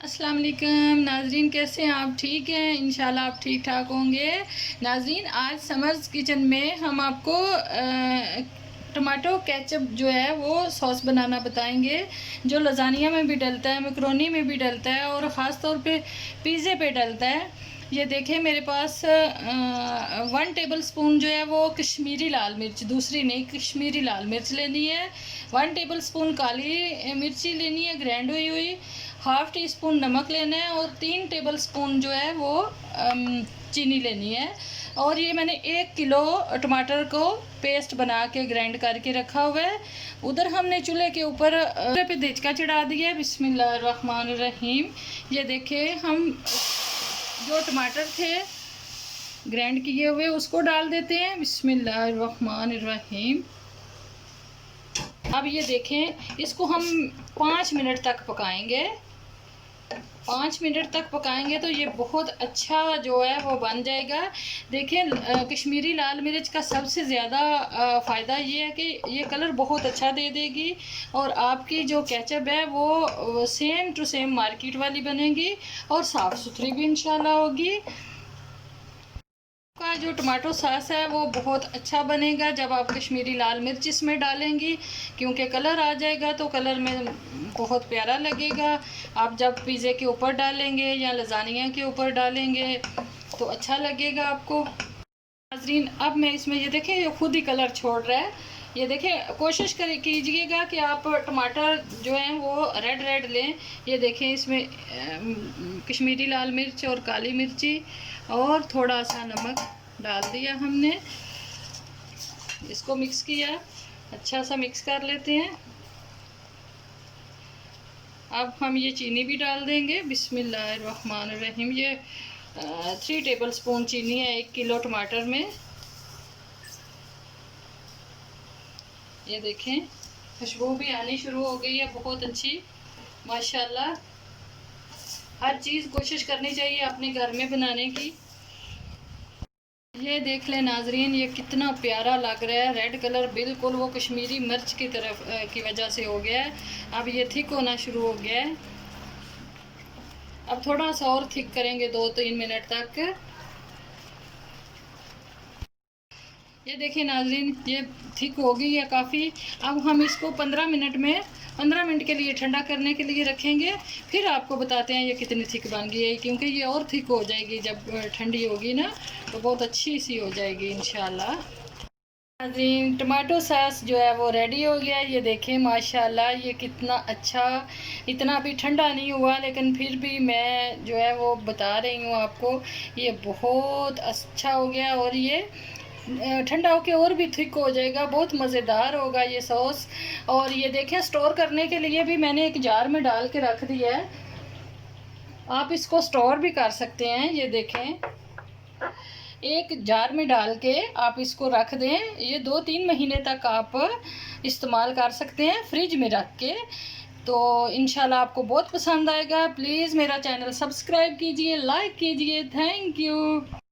अस्सलाम वालेकुम नाजरीन, कैसे हैं आप? ठीक हैं? इंशाल्लाह आप ठीक ठाक होंगे। नाजरीन, आज समर्स किचन में हम आपको टमाटो केचप जो है वो सॉस बनाना बताएंगे, जो लजानिया में भी डलता है, मैकरोनी में भी डलता है और ख़ास तौर पे पिज़्ज़े पे डलता है। ये देखें, मेरे पास 1 टेबल स्पून जो है वो कश्मीरी लाल मिर्च, दूसरी नहीं, कश्मीरी लाल मिर्च लेनी है। 1 टेबल स्पून काली मिर्ची लेनी है ग्राइंड हुई हुई। हाफ़ टी स्पून नमक लेना है और 3 टेबल स्पून जो है वो चीनी लेनी है। और ये मैंने 1 किलो टमाटर को पेस्ट बना के ग्राइंड करके रखा हुआ है। उधर हमने चूल्हे के ऊपर पे देचका चढ़ा दिया है। बिस्मिल्लाहिर्रहमानिर्रहीम। ये देखें, हम जो टमाटर थे ग्राइंड किए हुए उसको डाल देते हैं। बिस्मिल्लाहिर्रहमानिर्रहीम। अब ये देखें, इसको हम 5 मिनट तक पकाएंगे। 5 मिनट तक पकाएंगे तो ये बहुत अच्छा जो है वो बन जाएगा। देखें, कश्मीरी लाल मिर्च का सबसे ज़्यादा फ़ायदा ये है कि ये कलर बहुत अच्छा दे देगी और आपकी जो केचप है वो सेम टू सेम मार्केट वाली बनेगी और साफ़ सुथरी भी इंशाल्लाह होगी। का जो टमाटो सॉस है वो बहुत अच्छा बनेगा जब आप कश्मीरी लाल मिर्च इसमें डालेंगी, क्योंकि कलर आ जाएगा तो कलर में बहुत प्यारा लगेगा। आप जब पिज़्ज़े के ऊपर डालेंगे या लजानिया के ऊपर डालेंगे तो अच्छा लगेगा आपको। नाज़रीन, अब मैं इसमें ये देखें, ये खुद ही कलर छोड़ रहा है। ये देखें, कोशिश कीजिएगा कि आप टमाटर जो हैं वो रेड रेड लें। ये देखें, इसमें कश्मीरी लाल मिर्च और काली मिर्ची और थोड़ा सा नमक डाल दिया हमने। इसको मिक्स किया, अच्छा सा मिक्स कर लेते हैं। अब हम ये चीनी भी डाल देंगे। बिस्मिल्लाहिर्रहमानिर्रहीम। ये 3 टेबल स्पून चीनी है 1 किलो टमाटर में। ये देखें, खुशबू भी आनी शुरू हो गई है बहुत अच्छी, माशाल्लाह। हर चीज़ कोशिश करनी चाहिए अपने घर में बनाने की। ये देख लें नाजरीन, ये कितना प्यारा लग रहा है। रेड कलर बिल्कुल वो कश्मीरी मिर्च की तरफ की वजह से हो गया है। अब ये थिक होना शुरू हो गया है। अब थोड़ा सा और थिक करेंगे 2-3 मिनट तक। ये देखिए नाजरीन, ये थिक हो गई है काफ़ी। अब हम इसको 15 मिनट के लिए ठंडा करने के लिए रखेंगे। फिर आपको बताते हैं ये कितनी थिक बन गई है, क्योंकि ये और थिक हो जाएगी जब ठंडी होगी ना, तो बहुत अच्छी सी हो जाएगी इंशाल्लाह। नाज़रीन, टमाटो सॉस जो है वो रेडी हो गया। ये देखें माशाल्लाह, ये कितना अच्छा, इतना भी ठंडा नहीं हुआ लेकिन फिर भी मैं जो है वो बता रही हूँ आपको, ये बहुत अच्छा हो गया और ये ठंडा होके और भी थिक हो जाएगा। बहुत मज़ेदार होगा ये सॉस। और ये देखें, स्टोर करने के लिए भी मैंने एक जार में डाल के रख दिया है। आप इसको स्टोर भी कर सकते हैं। ये देखें, एक जार में डाल के आप इसको रख दें। ये 2-3 महीने तक आप इस्तेमाल कर सकते हैं फ्रिज में रख के। तो इंशाल्लाह आपको बहुत पसंद आएगा। प्लीज़ मेरा चैनल सब्सक्राइब कीजिए, लाइक कीजिए। Thank you.